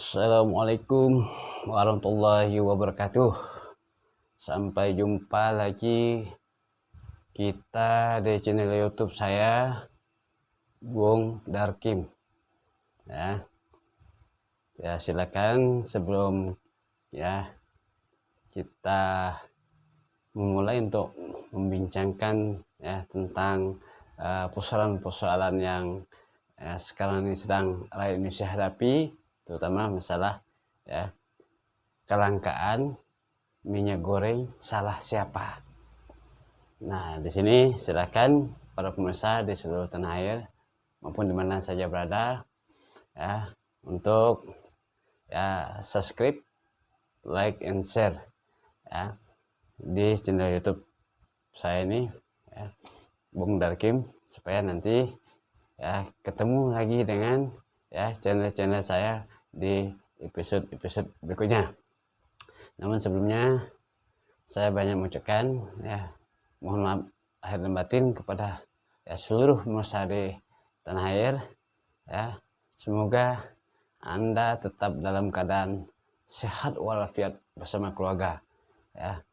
Assalamualaikum warahmatullahi wabarakatuh. Sampai jumpa lagi kita di channel YouTube saya, Bung Darkim. Ya, silakan sebelum kita memulai untuk membincangkan tentang persoalan-persoalan yang sekarang ini sedang rakyat Indonesia hadapi, terutama masalah kelangkaan minyak goreng salah siapa. Nah, di sini silakan para pemirsa di seluruh tanah air maupun di mana saja berada untuk subscribe, like, and share di channel YouTube saya ini, Bung Darkim, supaya nanti ketemu lagi dengan channel-channel saya di episode berikutnya. Namun sebelumnya saya banyak mengucapkan mohon maaf lahir dan batin kepada seluruh pemirsa di tanah air. Semoga Anda tetap dalam keadaan sehat walafiat bersama keluarga.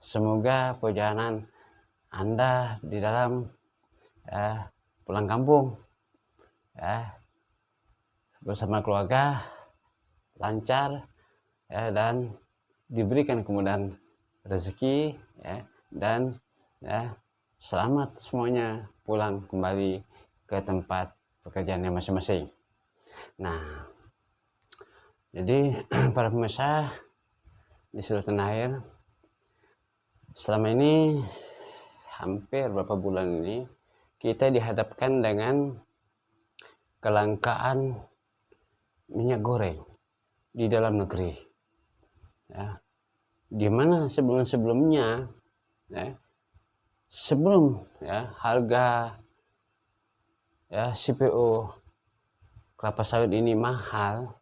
Semoga perjalanan Anda di dalam pulang kampung bersama keluarga lancar dan diberikan kemudahan rezeki dan selamat semuanya pulang kembali ke tempat pekerjaannya masing-masing. Nah, jadi para pemirsa di seluruh tanah air, selama ini hampir berapa bulan ini kita dihadapkan dengan kelangkaan minyak goreng di dalam negeri, di mana sebelum-sebelumnya sebelum harga CPO kelapa sawit ini mahal,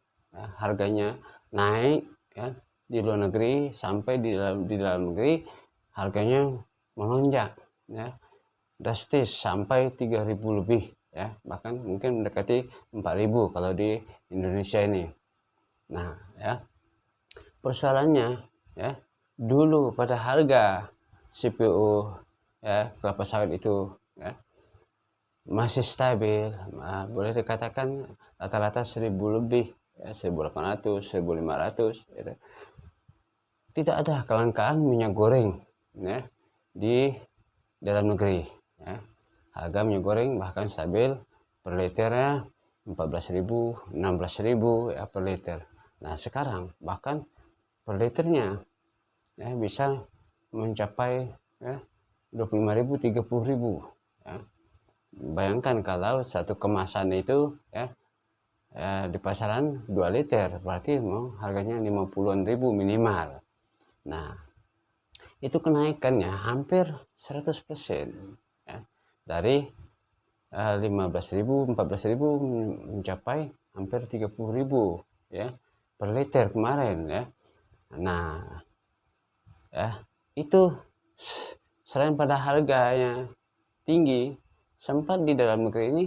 harganya naik di luar negeri, sampai di dalam negeri harganya melonjak drastis sampai 3.000 lebih, bahkan mungkin mendekati 4.000 kalau di Indonesia ini. Nah, persoalannya dulu pada harga CPO kelapa sawit itu masih stabil, boleh dikatakan rata-rata 1.000 lebih, 1.800, 1.500. Tidak ada kelangkaan minyak goreng di dalam negeri. Harga minyak goreng bahkan stabil, per liternya 14.000, 16.000 per liter. Nah, sekarang bahkan per liternya bisa mencapai 25.000, 30.000. Bayangkan kalau satu kemasan itu di pasaran 2 liter, berarti harganya 50-an ribu minimal. Nah, itu kenaikannya hampir 100%, dari 15.000, 14.000 mencapai hampir 30.000 per liter kemarin. Nah, itu selain pada harganya tinggi, sempat di dalam negeri ini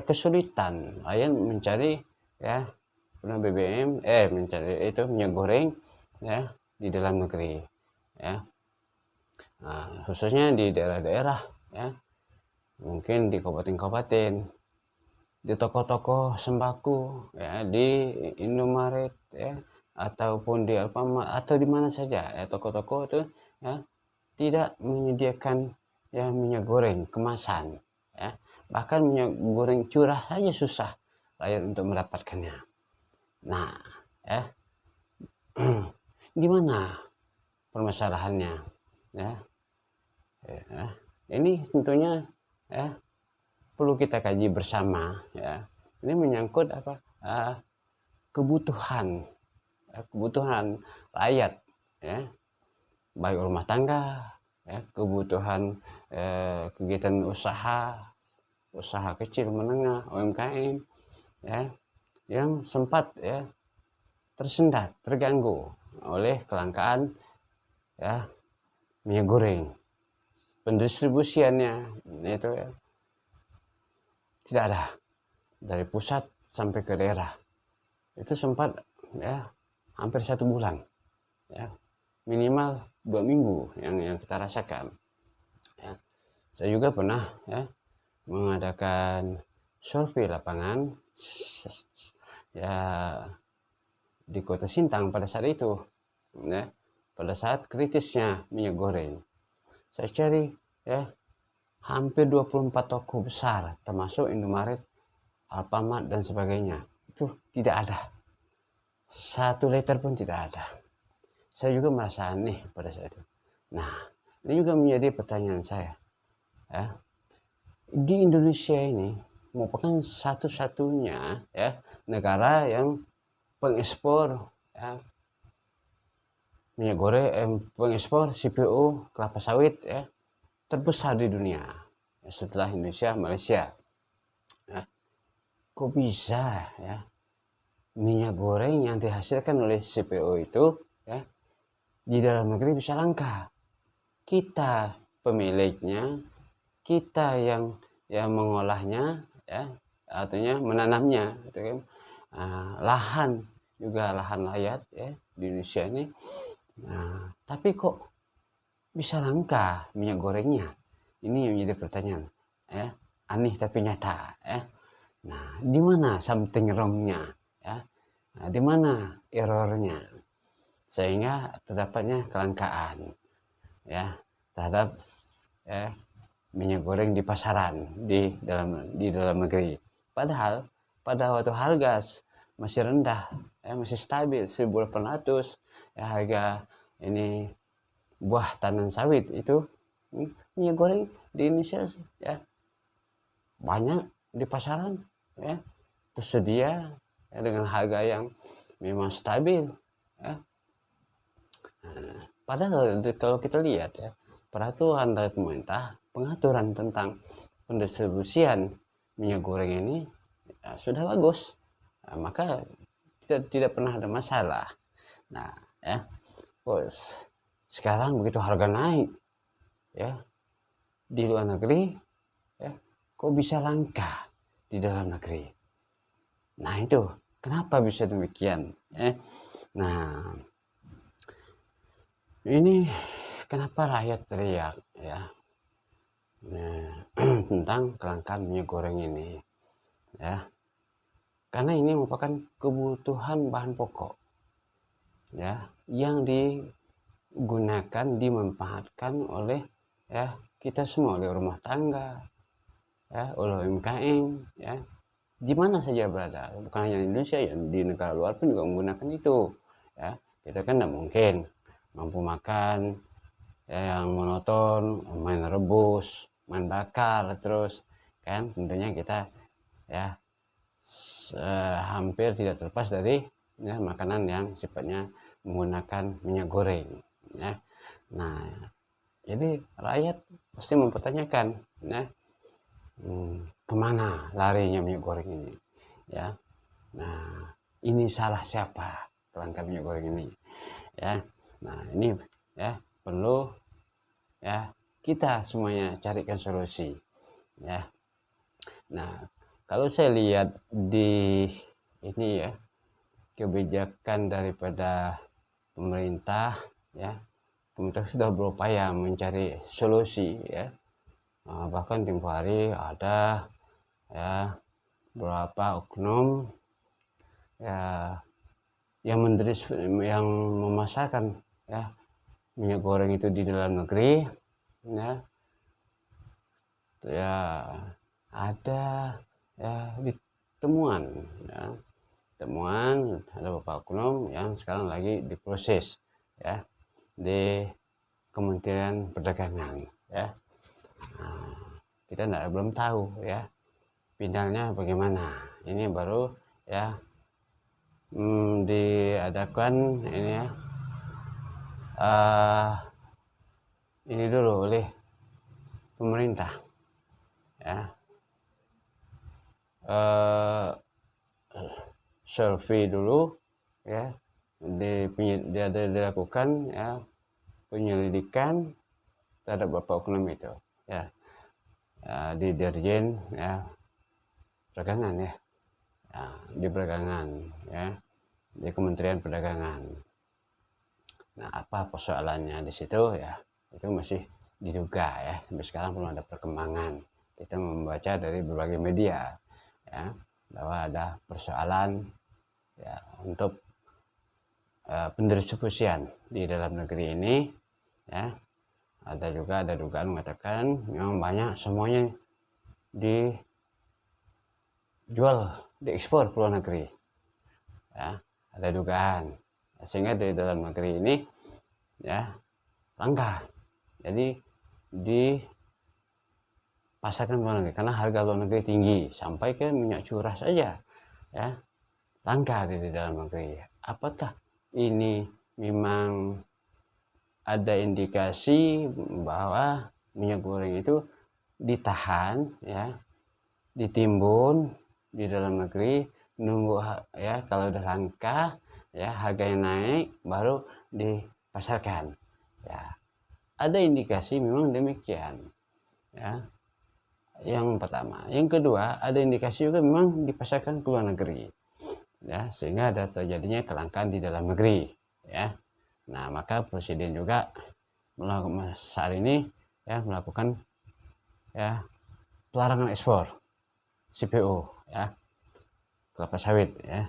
kesulitan mencari BBM, mencari itu minyak goreng di dalam negeri, nah, khususnya di daerah-daerah, mungkin di kabupaten-kabupaten, di toko-toko sembako, di Indomaret, ataupun di Alfamart, atau di mana saja toko-toko itu tidak menyediakan minyak goreng kemasan, bahkan minyak goreng curah saja susah rakyat untuk mendapatkannya. Nah, gimana permasalahannya? Ini tentunya perlu kita kaji bersama. Ini menyangkut kebutuhan rakyat, baik rumah tangga, kebutuhan kegiatan usaha kecil menengah, UMKM, yang sempat tersendat, terganggu oleh kelangkaan minyak goreng. Pendistribusiannya itu tidak ada, dari pusat sampai ke daerah. Itu sempat ya hampir 1 bulan, ya minimal 2 minggu yang kita rasakan. Ya. Saya juga pernah ya mengadakan survei lapangan ya di Kota Sintang pada saat itu, ya pada saat kritisnya minyak goreng. Saya cari ya hampir 24 toko besar termasuk Indomaret, Alfamart dan sebagainya. Itu tidak ada. 1 liter pun tidak ada. Saya juga merasa aneh pada saat itu. Nah, ini juga menjadi pertanyaan saya. Ya. Di Indonesia ini merupakan satu-satunya ya negara yang pengekspor ya, minyak goreng, pengekspor CPO kelapa sawit ya terbesar di dunia setelah Indonesia, Malaysia. Ya. Kok bisa ya minyak goreng yang dihasilkan oleh CPO itu ya di dalam negeri bisa langka? Kita pemiliknya, kita yang mengolahnya ya, artinya menanamnya, gitu kan. Lahan juga lahan layat ya di Indonesia ini. Tapi kok bisa langka minyak gorengnya? Ini yang menjadi pertanyaan ya, aneh tapi nyata ya. Nah, di mana something wrong-nya ya? Nah, di mana errornya sehingga terdapatnya kelangkaan ya terhadap ya, minyak goreng di pasaran di dalam negeri. Padahal pada waktu harga masih rendah, ya, masih stabil 1.800 ya harga ini buah tanam sawit itu minyak goreng di Indonesia ya banyak di pasaran ya tersedia ya, dengan harga yang memang stabil ya. Padahal kalau kita lihat ya peraturan dari pemerintah pengaturan tentang pendistribusian minyak goreng ini ya, sudah bagus. Nah, maka tidak pernah ada masalah. Nah ya bos sekarang begitu harga naik ya di luar negeri ya kok bisa langka di dalam negeri. Nah itu kenapa bisa demikian ya. Nah ini kenapa rakyat teriak ya tentang kelangkaan minyak goreng ini ya karena ini merupakan kebutuhan bahan pokok ya yang digunakan dimanfaatkan oleh ya kita semua, oleh rumah tangga ya oleh UMKM ya di mana saja berada, bukan hanya di Indonesia ya di negara luar pun juga menggunakan itu ya. Kita kan tidak mungkin mampu makan ya, yang monoton, main rebus, main bakar terus kan, tentunya kita ya hampir tidak terlepas dari ya, makanan yang sifatnya menggunakan minyak goreng ya. Nah jadi rakyat pasti mempertanyakan ya kemana larinya minyak goreng ini ya. Nah ini salah siapa kelangkaan minyak goreng ini ya. Nah ini ya perlu ya kita semuanya carikan solusi ya. Nah kalau saya lihat di ini ya kebijakan daripada pemerintah ya, pemerintah sudah berupaya mencari solusi ya. Bahkan tempo hari ada ya beberapa oknum ya yang memasarkan ya minyak goreng itu di dalam negeri ya ya ada ya temuan ya temuan ada beberapa oknum yang sekarang lagi diproses ya di Kementerian Perdagangan ya. Kita belum tahu ya finalnya bagaimana. Ini baru ya diadakan ini ya ini dulu oleh pemerintah ya survei dulu ya dilakukan ya penyelidikan terhadap beberapa oknum itu ya, di Dirjen ya perdagangan ya, di perdagangan ya di Kementerian Perdagangan. Nah, apa persoalannya di situ ya? Itu masih diduga ya. Sampai sekarang belum ada perkembangan. Kita membaca dari berbagai media ya bahwa ada persoalan ya untuk pendistribusian di dalam negeri ini ya. Ada dugaan mengatakan memang banyak semuanya dijual, diekspor ke luar negeri ya, ada dugaan sehingga di dalam negeri ini ya langka, jadi dipasarkan ke luar negeri karena harga luar negeri tinggi, sampai ke minyak curah saja ya langka di dalam negeri. Apakah ini memang ada indikasi bahwa minyak goreng itu ditahan ya, ditimbun di dalam negeri, nunggu ya kalau udah langka ya harganya naik baru dipasarkan ya. Ada indikasi memang demikian ya, yang pertama. Yang kedua, ada indikasi juga memang dipasarkan ke luar negeri ya, sehingga ada terjadinya kelangkaan di dalam negeri ya. Nah, maka presiden juga saat ini ya melakukan ya pelarangan ekspor CPO ya, kelapa sawit ya.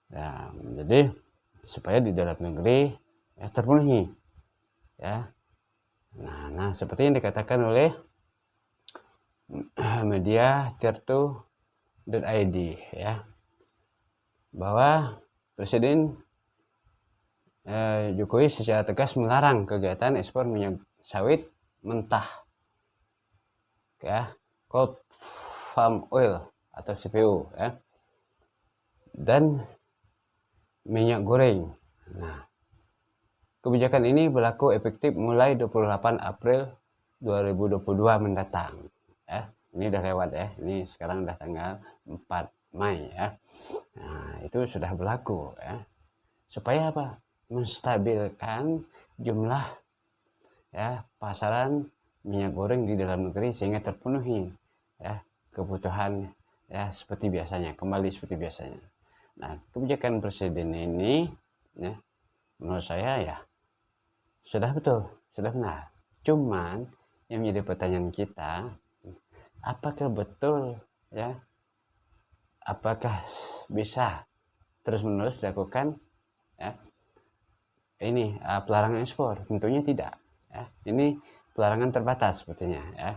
Ya, jadi supaya di dalam negeri ya terpenuhi ya. Nah, seperti yang dikatakan oleh media tirto.id ya, bahwa Presiden Jokowi secara tegas melarang kegiatan ekspor minyak sawit mentah ya, crude palm oil atau CPO ya, dan minyak goreng. Nah, kebijakan ini berlaku efektif mulai 28 April 2022 mendatang ya. Ini udah lewat ya, ini sekarang udah tanggal 4 Mei ya. Nah, itu sudah berlaku ya. Supaya apa? Menstabilkan jumlah ya pasaran minyak goreng di dalam negeri sehingga terpenuhi ya kebutuhan ya seperti biasanya, kembali seperti biasanya. Nah, kebijakan presiden ini ya menurut saya ya sudah betul, sudah benar. Cuman yang menjadi pertanyaan kita, apakah betul ya, apakah bisa terus-menerus dilakukan ya ini pelarangan ekspor? Tentunya tidak ya. Ini pelarangan terbatas sepertinya ya.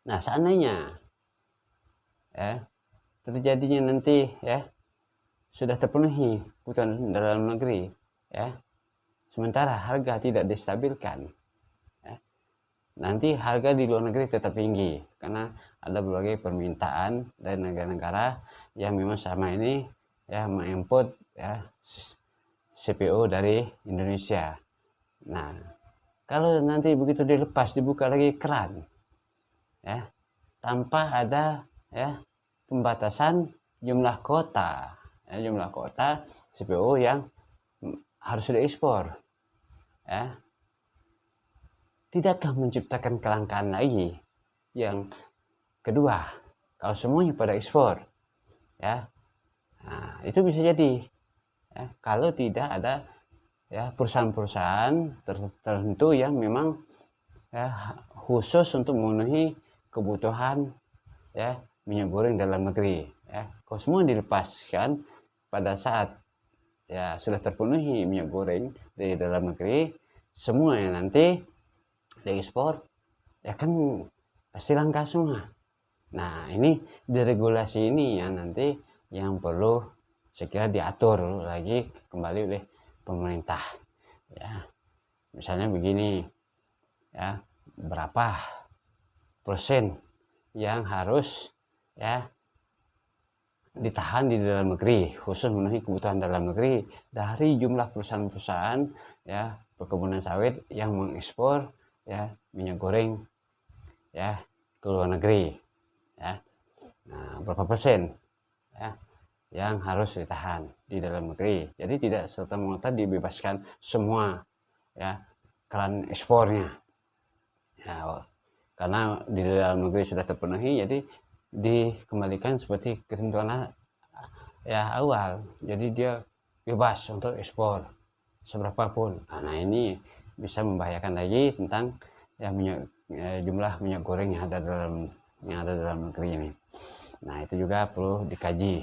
Nah, seandainya ya terjadinya nanti ya sudah terpenuhi kebutuhan dalam negeri ya, sementara harga tidak distabilkan ya, nanti harga di luar negeri tetap tinggi karena ada berbagai permintaan dari negara-negara yang memang sama ini ya mengimport ya CPO dari Indonesia. Nah, kalau nanti begitu dilepas, dibuka lagi keran ya tanpa ada ya pembatasan jumlah kota ya, jumlah kota CPO yang harus diekspor ya, tidakkah menciptakan kelangkaan lagi? Yang kedua, kalau semuanya pada ekspor ya, nah, itu bisa jadi ya, kalau tidak ada ya perusahaan-perusahaan tertentu yang memang ya khusus untuk memenuhi kebutuhan ya minyak goreng dalam negeri ya. Kalau semua dilepaskan pada saat ya sudah terpenuhi minyak goreng dari dalam negeri, semua yang nanti diekspor ya kan pasti langka semua. Nah, ini deregulasi ini yang nanti yang perlu segera diatur lagi kembali oleh pemerintah ya. Misalnya begini ya, berapa persen yang harus ya ditahan di dalam negeri khusus memenuhi kebutuhan dalam negeri dari jumlah perusahaan-perusahaan ya perkebunan sawit yang mengekspor ya minyak goreng ya ke luar negeri ya. Nah, berapa persen ya yang harus ditahan di dalam negeri, jadi tidak serta-merta dibebaskan semua ya keran ekspornya ya, karena di dalam negeri sudah terpenuhi, jadi dikembalikan seperti ketentuan ya awal, jadi dia bebas untuk ekspor seberapapun. Nah ini bisa membahayakan lagi tentang ya jumlah minyak goreng yang ada dalam negeri ini. Nah itu juga perlu dikaji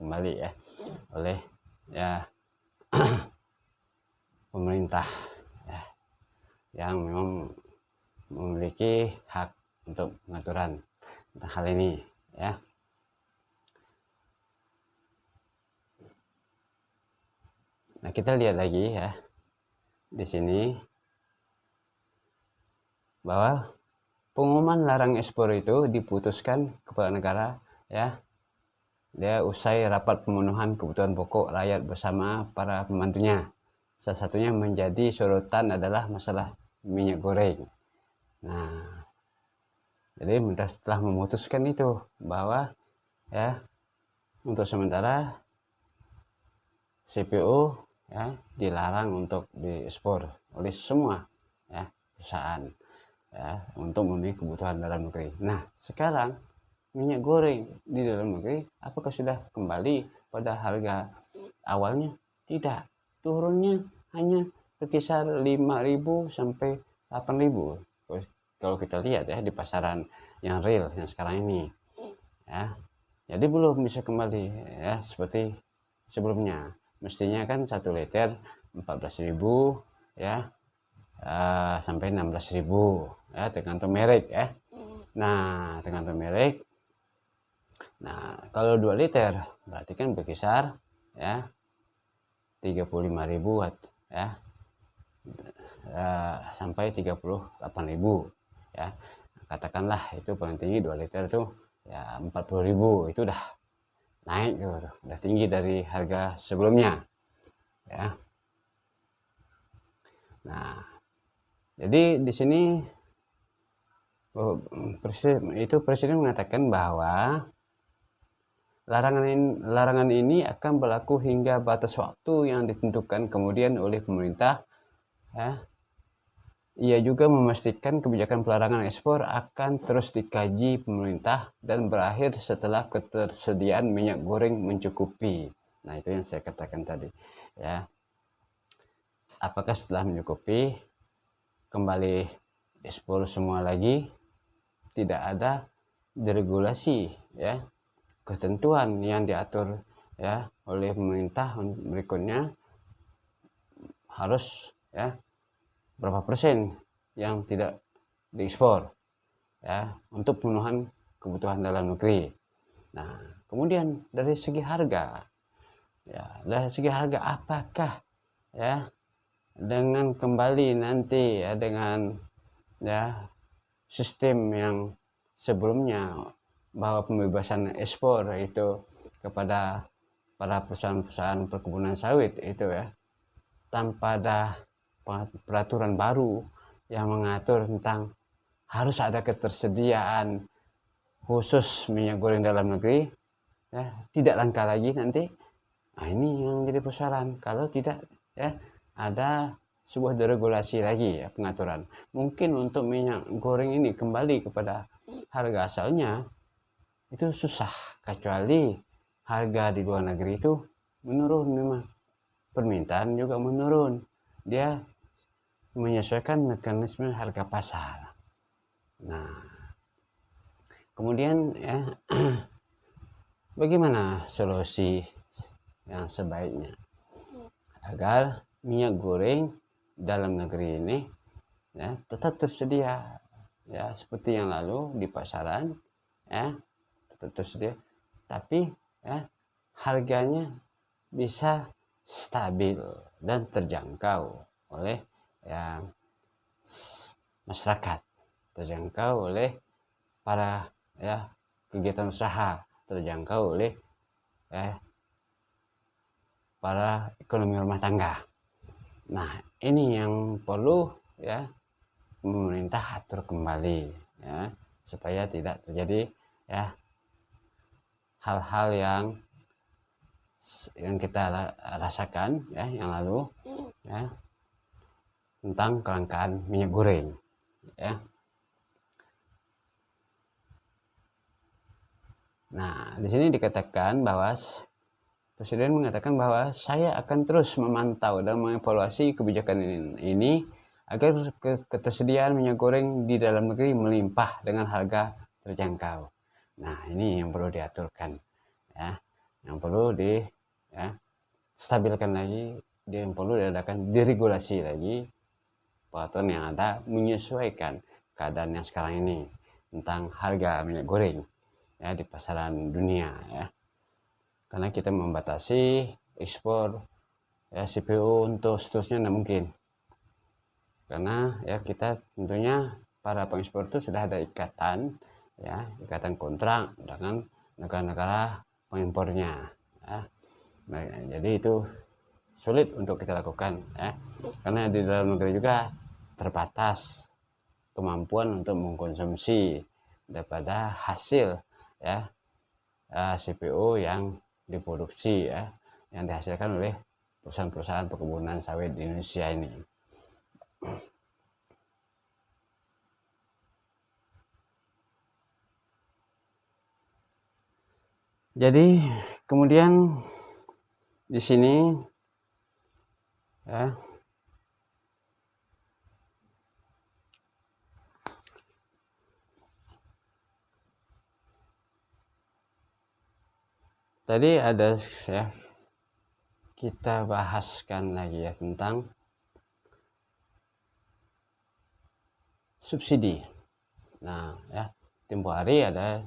kembali ya oleh ya pemerintah ya, yang memang memiliki hak untuk pengaturan tentang hal ini ya. Nah kita lihat lagi ya di sini bahwa pengumuman larang ekspor itu diputuskan kepala negara ya. Dia usai rapat pemenuhan kebutuhan pokok rakyat bersama para pembantunya. Salah satunya menjadi sorotan adalah masalah minyak goreng. Nah, jadi setelah memutuskan itu bahwa ya untuk sementara CPO ya dilarang untuk diekspor oleh semua ya perusahaan ya untuk memenuhi kebutuhan dalam negeri. Nah, sekarang minyak goreng di dalam negeri apakah sudah kembali pada harga awalnya? Tidak, turunnya hanya berkisar 5.000 sampai 8.000 kalau kita lihat ya di pasaran yang real yang sekarang ini ya. Jadi belum bisa kembali ya seperti sebelumnya. Mestinya kan 1 liter 14.000 ya sampai 16.000 ya tergantung merek ya. Nah, tergantung merek. Nah, kalau 2 liter berarti kan berkisar ya 35.000 ya sampai 38.000 ya. Katakanlah itu paling tinggi 2 liter itu ya 40.000, itu udah naik gitu, udah tinggi dari harga sebelumnya ya. Nah, jadi di sini Presiden mengatakan bahwa larangan ini akan berlaku hingga batas waktu yang ditentukan kemudian oleh pemerintah ya. Ia juga memastikan kebijakan pelarangan ekspor akan terus dikaji pemerintah dan berakhir setelah ketersediaan minyak goreng mencukupi. Nah, itu yang saya katakan tadi ya. Apakah setelah mencukupi kembali ekspor semua lagi? Tidak ada deregulasi ya, ketentuan yang diatur ya oleh pemerintah berikutnya harus ya berapa persen yang tidak diekspor ya untuk pemenuhan kebutuhan dalam negeri. Nah, kemudian dari segi harga ya, dari segi harga apakah ya dengan kembali nanti ya dengan ya sistem yang sebelumnya bahwa pembebasan ekspor itu kepada para perusahaan-perusahaan perkebunan sawit itu ya tanpa ada peraturan baru yang mengatur tentang harus ada ketersediaan khusus minyak goreng dalam negeri ya tidak langka lagi nanti. Nah, ini yang menjadi persoalan kalau tidak ya ada sebuah deregulasi lagi ya pengaturan. Mungkin untuk minyak goreng ini kembali kepada harga asalnya itu susah kecuali harga di luar negeri itu menurun, memang permintaan juga menurun, dia menyesuaikan mekanisme harga pasar. Nah, kemudian ya bagaimana solusi yang sebaiknya agar minyak goreng dalam negeri ini ya tetap tersedia ya seperti yang lalu di pasaran ya tetap tersedia, tapi ya harganya bisa stabil dan terjangkau oleh ya masyarakat, terjangkau oleh para ya kegiatan usaha, terjangkau oleh ya para ekonomi rumah tangga. Nah, ini yang perlu ya pemerintah atur kembali ya supaya tidak terjadi ya hal-hal yang kita rasakan ya yang lalu ya tentang kelangkaan minyak goreng ya. Nah, di sini dikatakan bahwa Presiden mengatakan bahwa saya akan terus memantau dan mengevaluasi kebijakan ini agar ketersediaan minyak goreng di dalam negeri melimpah dengan harga terjangkau. Nah, ini yang perlu diaturkan, ya, yang perlu stabilkan lagi, yang perlu diadakan diregulasi lagi peraturan yang ada menyesuaikan keadaan yang sekarang ini tentang harga minyak goreng ya di pasaran dunia ya. Karena kita membatasi ekspor ya CPO untuk seterusnya tidak mungkin. Karena ya kita tentunya para pengekspor itu sudah ada ikatan ya, ikatan kontrak dengan negara-negara pengimpornya ya. Nah, jadi itu sulit untuk kita lakukan ya. Karena di dalam negeri juga terbatas kemampuan untuk mengkonsumsi daripada hasil ya CPO yang diproduksi ya, yang dihasilkan oleh perusahaan-perusahaan perkebunan sawit di Indonesia ini. Jadi kemudian di sini ya, tadi ada ya, kita bahaskan lagi ya tentang subsidi. Nah ya, tempo hari ada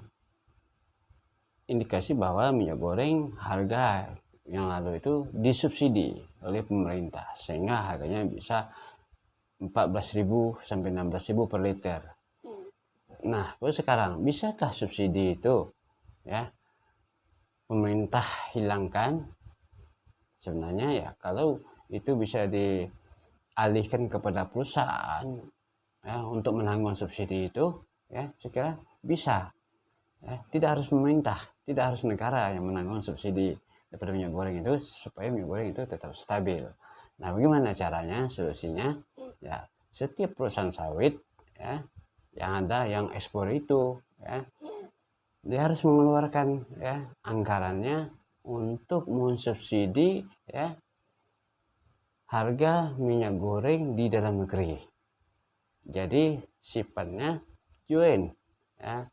indikasi bahwa minyak goreng harga yang lalu itu disubsidi oleh pemerintah sehingga harganya bisa 14.000 sampai 16.000 per liter. Nah, terus sekarang bisakah subsidi itu ya pemerintah hilangkan? Sebenarnya ya kalau itu bisa dialihkan kepada perusahaan ya, untuk menanggung subsidi itu ya saya kira bisa ya, tidak harus pemerintah, tidak harus negara yang menanggung subsidi daripada minyak goreng itu supaya minyak goreng itu tetap stabil. Nah, bagaimana caranya? Solusinya ya setiap perusahaan sawit ya yang ada yang ekspor itu ya dia harus mengeluarkan ya anggarannya untuk mensubsidi ya harga minyak goreng di dalam negeri. Jadi sifatnya join ya.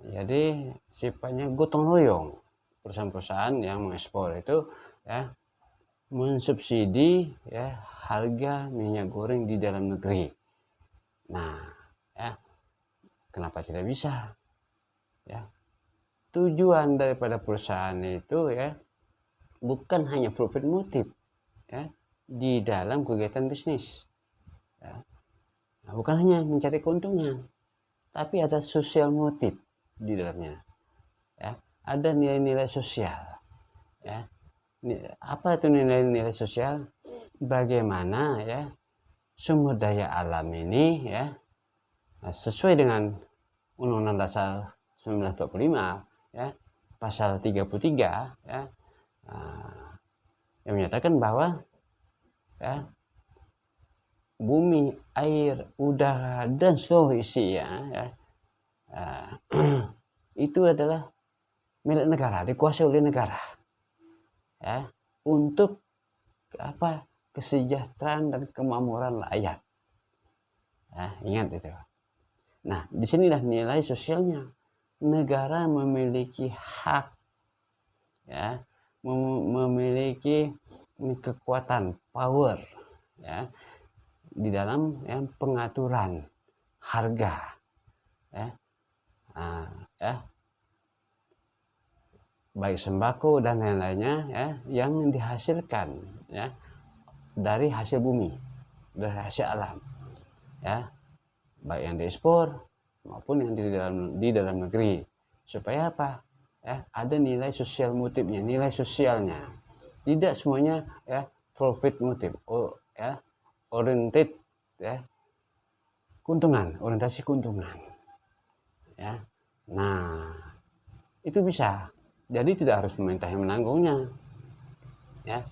Jadi sifatnya gotong royong. Perusahaan-perusahaan yang mengekspor itu ya mensubsidi ya harga minyak goreng di dalam negeri. Nah, ya kenapa tidak bisa? Ya. Tujuan daripada perusahaan itu ya bukan hanya profit motif ya di dalam kegiatan bisnis. Ya. Nah, bukan hanya mencari keuntungan, tapi ada sosial motif di dalamnya. Ya, ada nilai-nilai sosial. Ya, apa itu nilai-nilai sosial? Bagaimana ya sumber daya alam ini ya sesuai dengan Undang-Undang Dasar 1945 ya pasal 33 ya yang menyatakan bahwa ya bumi, air, udara dan seluruh isinya ya itu adalah milik negara, dikuasai oleh negara ya untuk apa kesejahteraan dan kemakmuran rakyat. Ya, ingat itu. Nah, disinilah nilai sosialnya. Negara memiliki hak, ya, memiliki kekuatan, power, ya, di dalam ya, pengaturan harga, ya, ya, baik sembako dan lain-lainnya, ya, yang dihasilkan, ya, dari hasil bumi, dari hasil alam, ya, baik yang diekspor maupun yang di dalam negeri, supaya apa? Ya, ada nilai sosial motifnya, nilai sosialnya. Tidak semuanya ya profit motif, ya, oriented ya keuntungan, orientasi keuntungan. Ya. Nah, itu bisa. Jadi tidak harus pemerintah yang menanggungnya. Ya.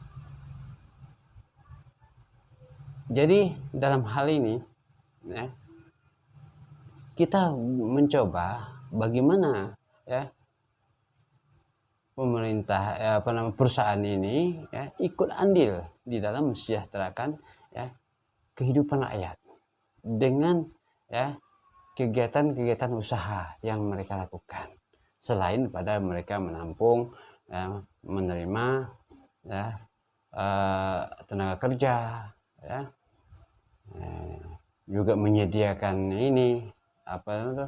Jadi dalam hal ini ya, kita mencoba bagaimana ya pemerintah perusahaan ini ya, ikut andil di dalam mensejahterakan ya, kehidupan rakyat dengan ya, kegiatan-kegiatan usaha yang mereka lakukan, selain pada mereka menampung ya, menerima ya, tenaga kerja ya, juga menyediakan ini apa itu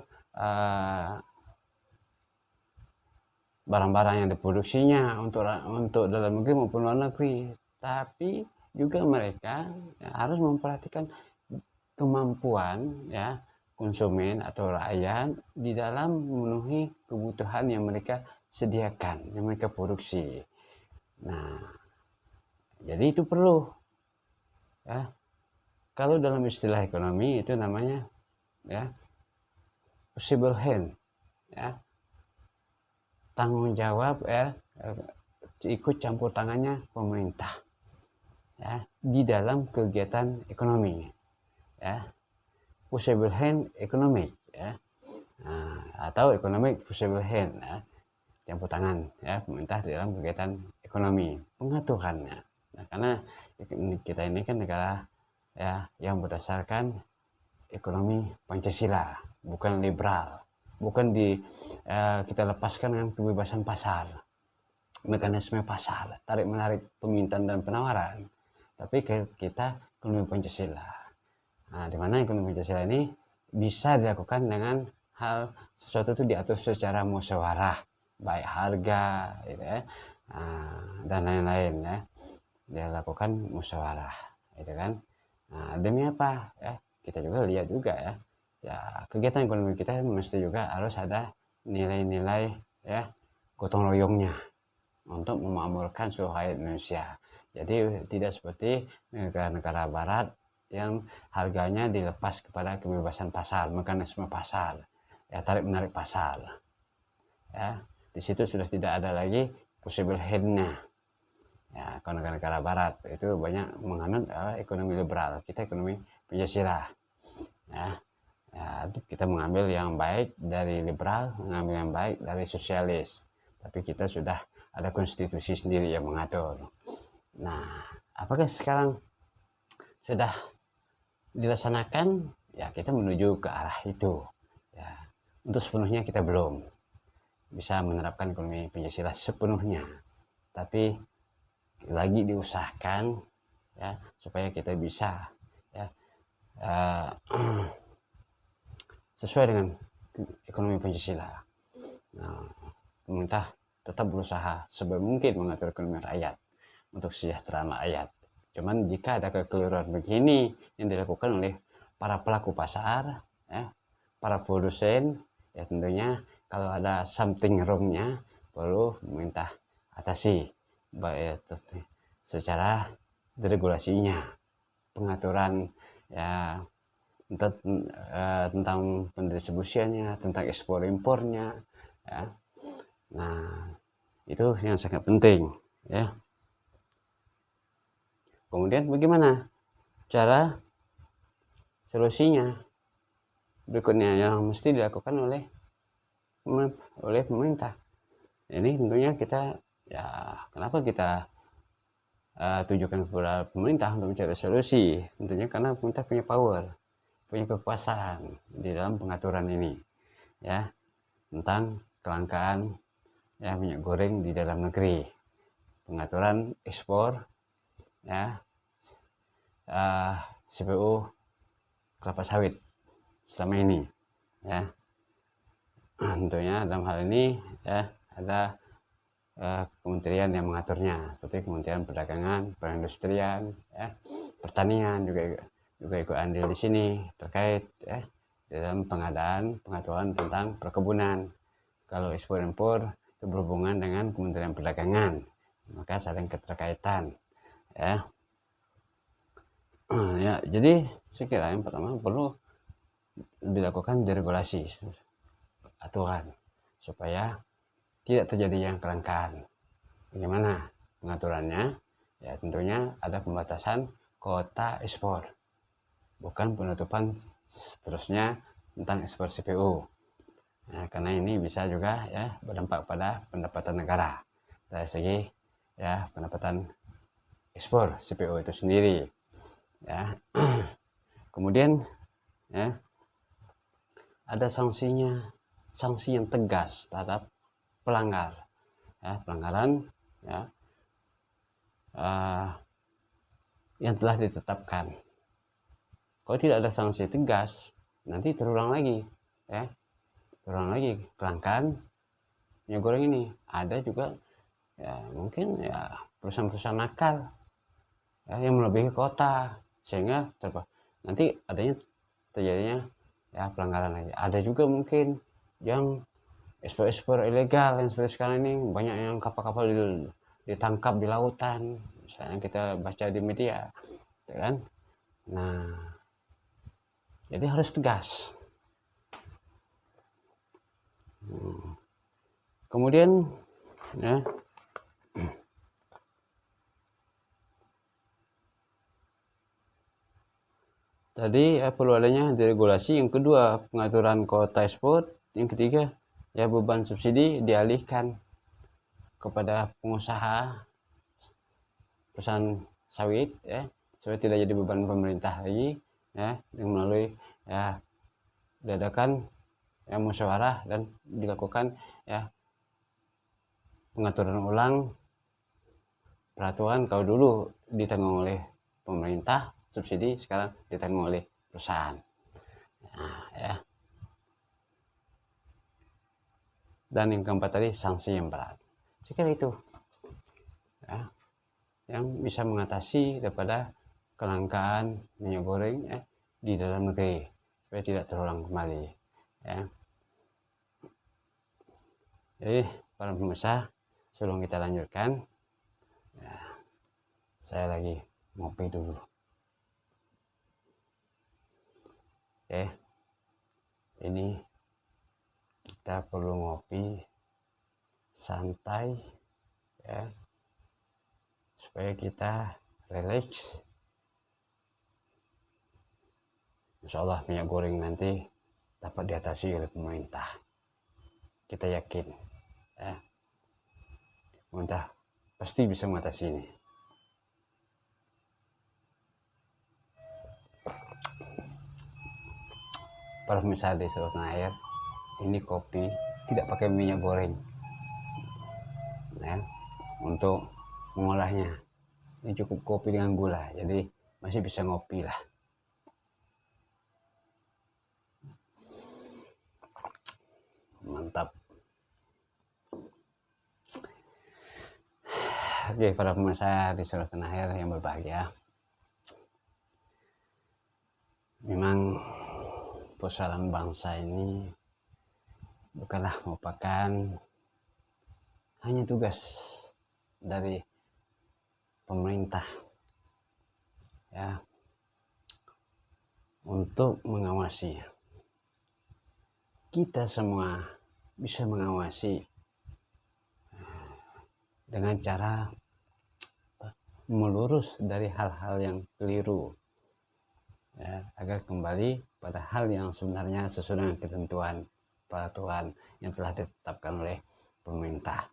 barang-barang yang diproduksinya untuk dalam negeri maupun luar negeri. Tapi juga mereka ya, harus memperhatikan kemampuan ya konsumen atau rakyat di dalam memenuhi kebutuhan yang mereka sediakan, yang mereka produksi. Nah, jadi itu perlu ya. Kalau dalam istilah ekonomi itu namanya ya possible hand ya, tanggung jawab ya, ikut campur tangannya pemerintah ya di dalam kegiatan ekonomi ya, possible hand economic ya, atau economic possible hand ya, campur tangan ya pemerintah di dalam kegiatan ekonomi pengaturannya. Nah, karena kita ini kan negara ya yang berdasarkan ekonomi Pancasila, bukan liberal, bukan kita lepaskan dengan kebebasan pasar, mekanisme pasar, tarik menarik permintaan dan penawaran, tapi kita ekonomi Pancasila. Nah, di mana ekonomi Pancasila ini bisa dilakukan dengan hal sesuatu itu diatur secara musyawarah, baik harga gitu ya, dan lain-lain ya, dia lakukan musyawarah gitu kan. Nah, demi apa ya, kita juga lihat juga ya, kegiatan ekonomi kita mesti juga harus ada nilai-nilai ya gotong royongnya untuk memakmurkan seluruh rakyat Indonesia. Jadi tidak seperti negara-negara barat yang harganya dilepas kepada kebebasan pasar, mekanisme pasar ya, tarik menarik pasar ya. Di situ sudah tidak ada lagi possible hand-nya ya. Kalau negara-negara barat itu banyak menganut ekonomi liberal, kita ekonomi Pancasila ya. Ya, kita mengambil yang baik dari liberal, mengambil yang baik dari sosialis, tapi kita sudah ada konstitusi sendiri yang mengatur. Nah, apakah sekarang sudah dilaksanakan? Ya, kita menuju ke arah itu ya. Untuk sepenuhnya kita belum bisa menerapkan ekonomi Pancasila sepenuhnya, tapi lagi diusahakan ya supaya kita bisa ya sesuai dengan ekonomi Pancasila. Nah, pemerintah tetap berusaha sebisa mungkin mengatur ekonomi rakyat untuk kesejahteraan rakyat. Cuman jika ada kekeliruan begini yang dilakukan oleh para pelaku pasar, ya, para produsen, ya tentunya kalau ada something wrong-nya perlu pemerintah atasi, baik secara deregulasinya, pengaturan ya tentang pendistribusiannya, tentang ekspor impornya ya. Nah, itu yang sangat penting ya. Kemudian bagaimana cara solusinya berikutnya yang mesti dilakukan oleh pemerintah. Ini tentunya kita ya, kenapa kita tujukan kepada pemerintah untuk mencari solusi? Tentunya karena pemerintah punya power, punya kekuasaan di dalam pengaturan ini ya, tentang kelangkaan ya minyak goreng di dalam negeri, pengaturan ekspor ya CPO kelapa sawit selama ini ya. Tentunya dalam hal ini ya ada kementerian yang mengaturnya, seperti Kementerian Perdagangan, Perindustrian ya, Pertanian juga ikut andil di sini terkait ya dalam pengaturan tentang perkebunan. Kalau ekspor impor itu berhubungan dengan Kementerian Perdagangan, maka saling keterkaitan ya. Ya, jadi saya kira yang pertama perlu dilakukan deregulasi aturan supaya tidak terjadi yang kelangkaan. Bagaimana pengaturannya? Ya tentunya ada pembatasan kuota ekspor, bukan penutupan seterusnya tentang ekspor CPO. Nah, karena ini bisa juga ya berdampak pada pendapatan negara. dari segi ya pendapatan ekspor CPO itu sendiri ya. Kemudian ya ada sanksinya, sanksi yang tegas terhadap pelanggar ya, pelanggaran ya yang telah ditetapkan. Kalau tidak ada sanksi tegas, nanti terulang lagi ya, terulang lagi kelangkaan minyak goreng ini. Ada juga ya mungkin ya perusahaan-perusahaan nakal ya, yang melebihi kota, sehingga nanti terjadinya ya pelanggaran lagi. Ada juga mungkin yang ekspor ilegal yang seperti sekarang ini, banyak yang kapal-kapal ditangkap di lautan, misalnya kita baca di media ya kan. Nah jadi harus tegas. Kemudian ya tadi perlu adanya deregulasi. Yang kedua, pengaturan kuota ekspor. Yang ketiga, ya beban subsidi dialihkan kepada pengusaha perusahaan sawit ya, supaya tidak jadi beban pemerintah lagi ya, dengan melalui ya diadakan ya musyawarah dan dilakukan ya pengaturan ulang peraturan. Kalau dulu ditanggung oleh pemerintah subsidi, sekarang ditanggung oleh perusahaan. Nah, ya. Dan yang keempat tadi sanksi yang berat. Saya kira itu ya, yang bisa mengatasi daripada kelangkaan minyak goreng ya, di dalam negeri supaya tidak terulang kembali ya. Jadi para pemirsa, sebelum kita lanjutkan ya, saya lagi ngopi dulu. Oke, ini kita perlu ngopi santai ya, supaya kita relax. Insya Allah minyak goreng nanti dapat diatasi oleh pemerintah, kita yakin ya, pemerintah pasti bisa mengatasi ini. Para pemirsa di seluruh tanah air, ini kopi tidak pakai minyak goreng ya, untuk mengolahnya. Ini cukup kopi dengan gula, jadi masih bisa ngopi lah. Mantap. Oke, para pemirsa di seluruh tanah air yang berbahagia, memang persoalan bangsa ini bukanlah merupakan hanya tugas dari pemerintah ya untuk mengawasi. Kita semua bisa mengawasi dengan cara melurus dari hal-hal yang keliru ya, agar kembali pada hal yang sebenarnya sesuai dengan ketentuan peraturan yang telah ditetapkan oleh pemerintah.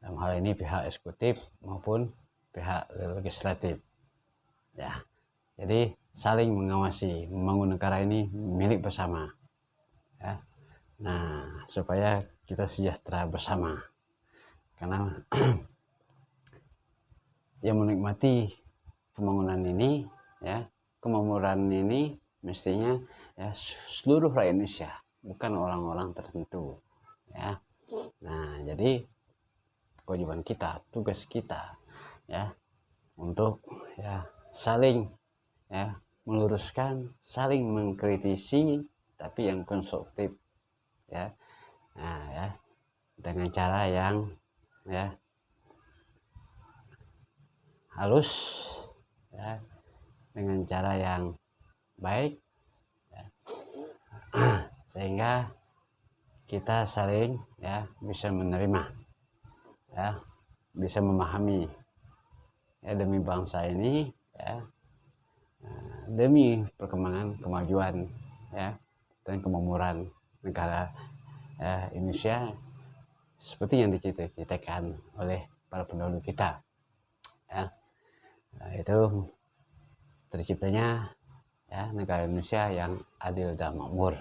Dalam hal ini pihak eksekutif maupun pihak legislatif ya. Jadi saling mengawasi, membangun negara ini milik bersama ya. Nah, supaya kita sejahtera bersama, karena yang menikmati pembangunan ini ya, kemakmuran ini mestinya ya seluruh rakyat Indonesia, bukan orang-orang tertentu ya. Nah, jadi kewajiban kita, tugas kita ya, untuk ya saling ya meluruskan, saling mengkritisi, tapi yang konstruktif ya. Nah, ya dengan cara yang ya halus ya, dengan cara yang baik ya, sehingga kita saling ya bisa menerima ya, bisa memahami ya, demi bangsa ini ya, demi perkembangan kemajuan ya dan kemakmuran negara Indonesia seperti yang dicita-citakan oleh para pendahulu kita, ya. Nah, itu terciptanya ya negara Indonesia yang adil dan makmur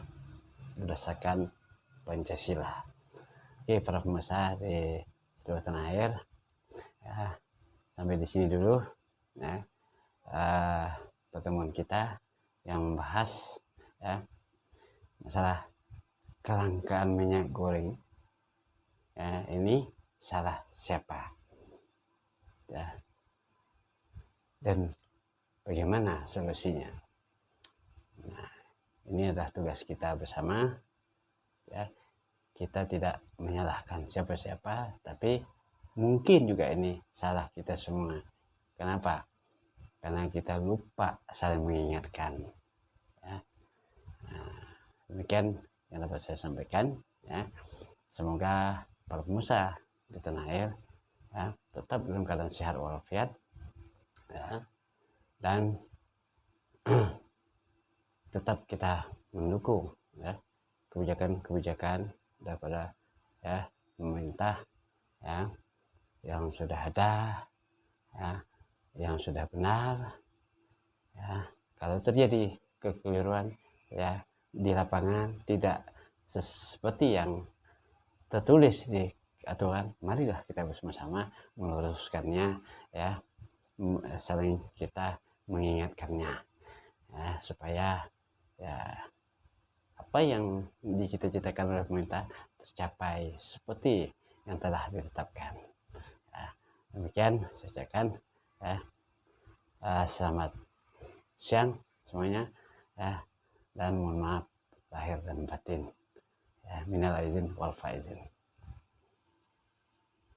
berdasarkan Pancasila. Oke, para pemirsa di seluruh tanah air, ya, sampai di sini dulu ya, pertemuan kita yang membahas ya masalah kelangkaan minyak goreng. Ya, ini salah siapa ya, dan bagaimana solusinya. Nah, ini adalah tugas kita bersama ya. Kita tidak menyalahkan siapa-siapa, tapi mungkin juga ini salah kita semua. Kenapa? Karena kita lupa saling mengingatkan ya. Nah, demikian yang dapat saya sampaikan ya. Semoga para pengusaha di tanah air ya, tetap dalam keadaan sehat walafiat ya, dan tetap kita mendukung ya kebijakan-kebijakan daripada ya pemerintah ya yang sudah ada ya, yang sudah benar ya. Kalau terjadi kekeliruan ya di lapangan tidak seperti yang tertulis di aturan, marilah kita bersama-sama meluruskannya ya, saling kita mengingatkannya ya, supaya ya apa yang dicita-citakan oleh pemerintah tercapai seperti yang telah ditetapkan. Ya, demikian saya ucapkan ya, selamat siang semuanya ya, dan mohon maaf lahir dan batin ya, minal aizin wal faizin.